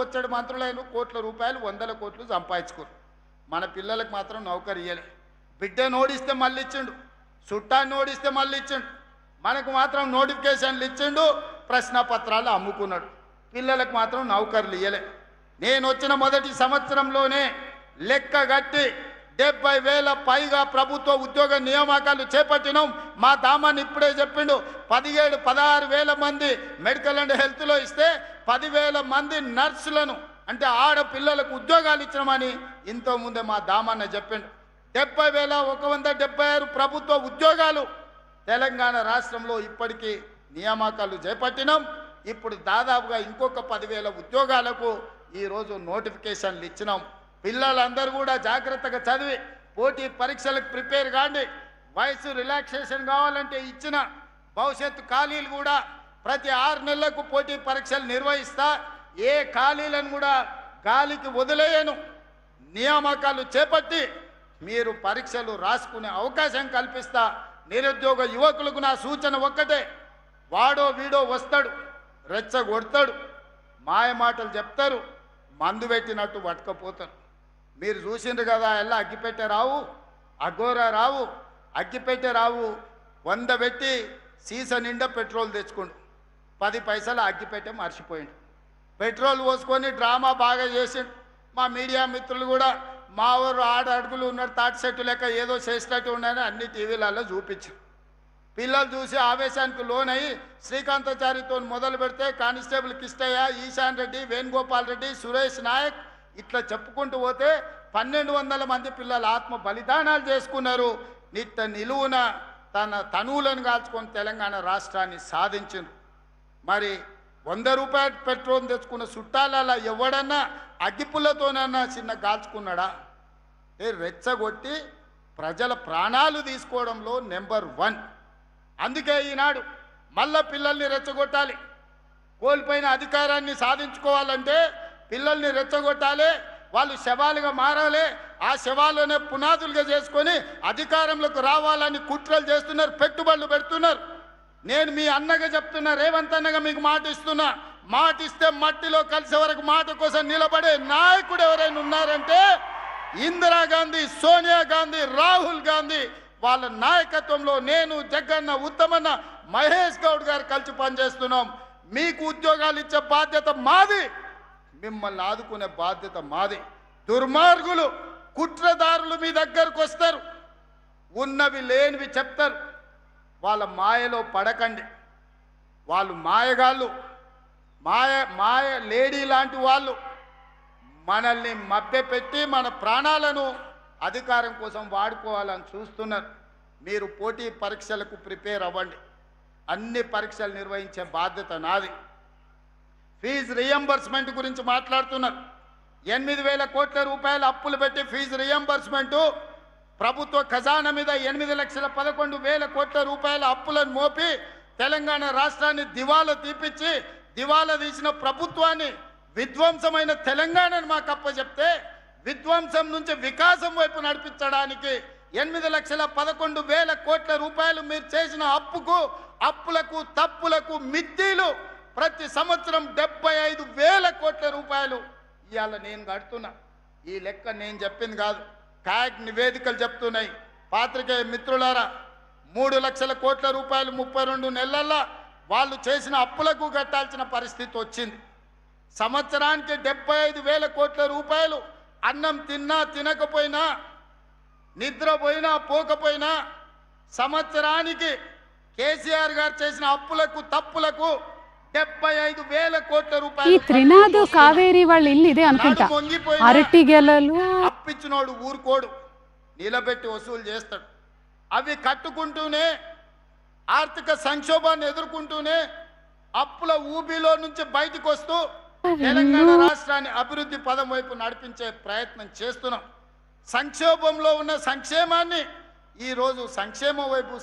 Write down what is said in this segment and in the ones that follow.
బొచ్చడు మంత్రులైన కోట్ల రూపాయలు 100 కోట్లు సంపాదించుకోరు. మన పిల్లలకు మాత్రం నౌకరు ఇయ్యలే. బిడ్డను ఓడిస్తే మళ్ళీ ఇచ్చిండు, చుట్టాన్ని ఓడిస్తే మళ్ళీ ఇచ్చిండు. మనకు మాత్రం నోటిఫికేషన్లు ఇచ్చిండు, ప్రశ్నపత్రాలు అమ్ముకున్నాడు. పిల్లలకు మాత్రం నౌకర్లు ఇయ్యలే. నేను వచ్చిన మొదటి సంవత్సరంలోనే లెక్క గట్టి 70,000 పైగా ప్రభుత్వ ఉద్యోగ నియామకాలు చేపట్టినాం. మా దామాన్ని ఇప్పుడే చెప్పిండు, 16,000 మంది మెడికల్ అండ్ హెల్త్లో ఇస్తే 10,000 మంది నర్సులను అంటే ఆడపిల్లలకు ఉద్యోగాలు ఇచ్చినామని ఇంతకుముందే మా దామన్న చెప్పిండు. 70,176 ప్రభుత్వ ఉద్యోగాలు తెలంగాణ రాష్ట్రంలో ఇప్పటికీ నియామకాలు చేపట్టినాం. ఇప్పుడు దాదాపుగా ఇంకొక 10,000 ఉద్యోగాలకు ఈరోజు నోటిఫికేషన్లు ఇచ్చినాం. పిల్లలందరూ కూడా జాగ్రత్తగా చదివి పోటీ పరీక్షలకు ప్రిపేర్ కాండి. వయసు రిలాక్సేషన్ కావాలంటే ఇచ్చిన భవిష్యత్తు ఖాళీలు కూడా ప్రతి 6 నెలలకు పోటీ పరీక్షలు నిర్వహిస్తా. ఏ ఖాళీలను కూడా గాలికి వదిలేయను. నియామకాలు చేపట్టి మీరు పరీక్షలు రాసుకునే అవకాశం కల్పిస్తా. నిరుద్యోగ యువకులకు నా సూచన ఒక్కటే, వాడో వీడో వస్తాడు, రెచ్చగొడతాడు, మాయ మాటలు చెప్తారు, మందు పెట్టినట్టు పట్టుకపోతారు. మీరు చూసిండ్రు కదా, ఎలా అగ్గిపెట్టే రావు, అఘోరా రావు, అగ్గిపెట్టే రావు 100 పెట్టి సీసా నిండా పెట్రోల్ తెచ్చుకోండు. 10 పైసలు అగ్గిపెట్టే మర్చిపోయిండు. పెట్రోల్ పోసుకొని డ్రామా బాగా చేసిండు. మా మీడియా మిత్రులు కూడా మా ఊరు 6 అడుగులు ఉన్నాడు, తాటి చెట్టు లెక్క ఏదో చేసినట్టు ఉన్నాయని అన్ని టీవీలలో చూపించారు. పిల్లలు చూసి ఆవేశానికి లోనయ్యి శ్రీకాంతాచారితో మొదలు పెడితే కానిస్టేబుల్ కిష్టయ్య, ఈశాన్ రెడ్డి, వేణుగోపాల్ రెడ్డి, సురేష్ నాయక్ ఇట్లా చెప్పుకుంటూ పోతే 1,200 మంది పిల్లలు ఆత్మ బలిదానాలు చేసుకున్నారు. నిట్ట నిలువున తన తనువులను కాల్చుకొని తెలంగాణ రాష్ట్రాన్ని సాధించారు. మరి 100 రూపాయల పెట్రోల్ తెచ్చుకున్న చుట్టాలలో ఎవడన్నా అగ్గిపుల్లతోనన్నా చిన్న కాల్చుకున్నాడా? రెచ్చగొట్టి ప్రజల ప్రాణాలు తీసుకోవడంలో నెంబర్ 1. అందుకే ఈనాడు మళ్ళా పిల్లల్ని రెచ్చగొట్టాలి. కోల్పోయిన అధికారాన్ని సాధించుకోవాలంటే పిల్లల్ని రెచ్చగొట్టాలి. వాళ్ళు శవాలుగా మారాలి. ఆ శవాలనే పునాదులుగా చేసుకొని అధికారంలోకి రావాలని కుట్రలు చేస్తున్నారు, పెట్టుబడులు పెడుతున్నారు. నేను మీ అన్నగా చెప్తున్నా, రేవంత్ అన్నగా మీకు మాట ఇస్తున్నా. మాట ఇస్తే మట్టిలో కలిసే వరకు మాట కోసం నిలబడే నాయకుడు ఎవరైనా ఉన్నారంటే ఇందిరాగాంధీ, సోనియా గాంధీ, రాహుల్ గాంధీ వాళ్ళ నాయకత్వంలో నేను, జగన్న, ఉత్తమన్న, మహేష్ గౌడ్ గారు కలిసి పనిచేస్తున్నాం. మీకు ఉద్యోగాలు ఇచ్చే బాధ్యత మాది, మిమ్మల్ని ఆదుకునే బాధ్యత మాది. దుర్మార్గులు, కుట్రదారులు మీ దగ్గరకు వస్తారు, ఉన్నవి లేనివి చెప్తారు. వాళ్ళ మాయలో పడకండి. వాళ్ళు మాయగాళ్ళు, మాయ లేడీ లాంటి వాళ్ళు. మనల్ని మభ్యపెట్టి మన ప్రాణాలను అధికారం కోసం వాడుకోవాలని చూస్తున్నారు. మీరు పోటీ పరీక్షలకు ప్రిపేర్ అవ్వండి. అన్ని పరీక్షలు నిర్వహించే బాధ్యత నాది. ఫీజు రియంబర్స్మెంట్ గురించి మాట్లాడుతున్నారు. 8,000 కోట్ల రూపాయలు అప్పులు పెట్టి ఫీజు రియంబర్స్మెంటు ప్రభుత్వ ఖజానా మీద 8,11,000 కోట్ల రూపాయల అప్పులను మోపి తెలంగాణ రాష్ట్రాన్ని దివాలా తీపిచ్చి దివాలా తీసిన ప్రభుత్వాన్ని విధ్వంసమైన తెలంగాణను మాకు అప్పచెప్తే విధ్వంసం నుంచి వికాసం వైపు నడిపించడానికి 8,11,000 కోట్ల రూపాయలు మీరు చేసిన అప్పులకు తప్పులకు మిద్దీలు ప్రతి సంవత్సరం 75,000 కోట్ల రూపాయలు ఇవాళ నేను కడుతున్నా. ఈ లెక్క నేను చెప్పింది కాదు, క్యాగ్ నివేదికలు చెప్తున్నాయి. పాత్రికేయ మిత్రులారా, 3 లక్షల కోట్ల రూపాయలు 32 నెలల్లో వాళ్ళు చేసిన అప్పులకు కట్టాల్సిన పరిస్థితి వచ్చింది. సంవత్సరానికి 75,000 కోట్ల రూపాయలు అన్నం తిన్నా తినకపోయినా, నిద్రపోయినా పోకపోయినా సంవత్సరానికి కేసీఆర్ గారు చేసిన అప్పులకు తప్పులకు 75,000 కోట్ల రూపాయలు. ఈ త్రినాథ్ కావేరి వాళ్ళ ఇల్లు ఇదే అనుకుంటా. అరటి గెలలు అప్పిచ్చినోడు ఊరుకోడు, నిలబెట్టి వసూలు చేస్తాడు. అవి కట్టుకుంటూనే ఆర్థిక సంక్షోభాన్ని ఎదుర్కొంటూనే అప్పుల ఊబిలో నుంచి బయటకు వస్తూ తెలంగాణ రాష్ట్రాన్ని అభివృద్ధి పదం వైపు నడిపించే ప్రయత్నం చేస్తున్నాం. సంక్షోభంలో ఉన్న సంక్షేమాన్ని ఈరోజు సంక్షేమం వైపు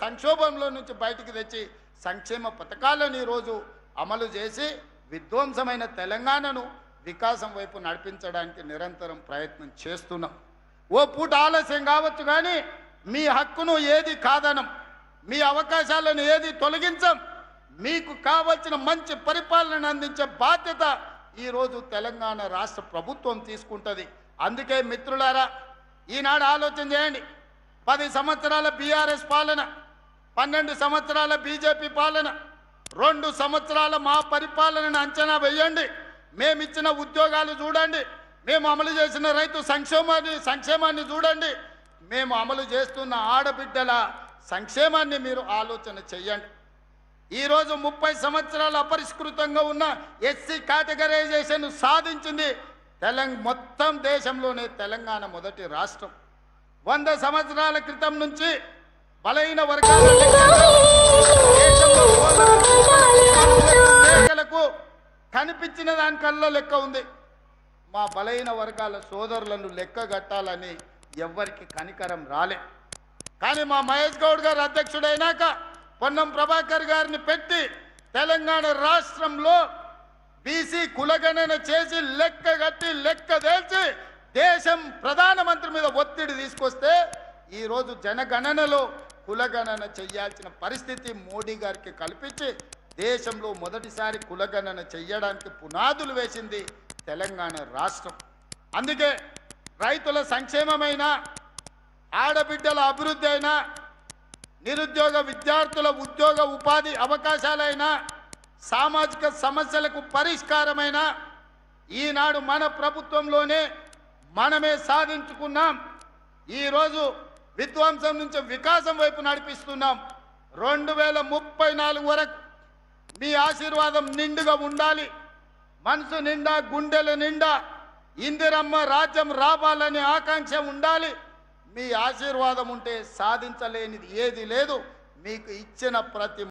సంక్షోభంలో నుంచి బయటికి తెచ్చి సంక్షేమ పథకాలను ఈరోజు అమలు చేసి విధ్వంసమైన తెలంగాణను వికాసం వైపు నడిపించడానికి నిరంతరం ప్రయత్నం చేస్తున్నాం. ఓ పూట ఆలస్యం కావచ్చు కానీ మీ హక్కును ఏది కాదనం, మీ అవకాశాలను ఏది తొలగించం. మీకు కావలసిన మంచి పరిపాలన అందించే బాధ్యత ఈరోజు తెలంగాణ రాష్ట్ర ప్రభుత్వం తీసుకుంటుంది. అందుకే మిత్రులారా, ఈనాడు ఆలోచన చేయండి. 10 సంవత్సరాల బీఆర్ఎస్ పాలన, 12 సంవత్సరాల బీజేపీ పాలన, 2 సంవత్సరాల మా పరిపాలనను అంచనా వేయండి. మేమిచ్చిన ఉద్యోగాలు చూడండి, మేము అమలు చేసిన రైతు సంక్షేమాన్ని చూడండి, మేము అమలు చేస్తున్న ఆడబిడ్డల సంక్షేమాన్ని మీరు ఆలోచన చెయ్యండి. ఈరోజు 30 సంవత్సరాలు అపరిష్కృతంగా ఉన్న ఎస్సీ కేటగరైజేషన్ సాధించింది మొత్తం దేశంలోనే తెలంగాణ మొదటి రాష్ట్రం. 100 సంవత్సరాల క్రితం నుంచి బలహీన వర్గాల లెక్కలకు కనిపించిన దానికల్లా లెక్క ఉంది. మా బలహీన వర్గాల సోదరులను లెక్క కట్టాలని ఎవ్వరికి కనికరం రాలే. కానీ మా మహేష్ గౌడ్ గారు అధ్యక్షుడైనాక పొన్నం ప్రభాకర్ గారిని పెట్టి తెలంగాణ రాష్ట్రంలో బీసీ కులగణన చేసి లెక్క కట్టి లెక్క తేల్చి దేశం ప్రధానమంత్రి మీద ఒత్తిడి తీసుకొస్తే ఈరోజు జనగణనలో కులగణన చేయాల్సిన పరిస్థితి మోడీ గారికి కల్పించి దేశంలో మొదటిసారి కులగణన చెయ్యడానికి పునాదులు వేసింది తెలంగాణ రాష్ట్రం. అందుకే రైతుల సంక్షేమమైన, ఆడబిడ్డల అభివృద్ధి అయినా, నిరుద్యోగ విద్యార్థుల ఉద్యోగ ఉపాధి అవకాశాలైనా, సామాజిక సమస్యలకు పరిష్కారమైన ఈనాడు మన ప్రభుత్వంలోనే మనమే సాధించుకున్నాం. ఈరోజు విధ్వంసం నుంచి వికాసం వైపు నడిపిస్తున్నాం. 2034 వరకు మీ ఆశీర్వాదం నిండుగా ఉండాలి. మనసు నిండా, గుండెల నిండా ఇందిరమ్మ రాజ్యం రావాలనే ఆకాంక్ష ఉండాలి. మీ ఆశీర్వాదం ఉంటే సాధించలేనిది ఏది లేదు. మీకు ఇచ్చిన ప్రతి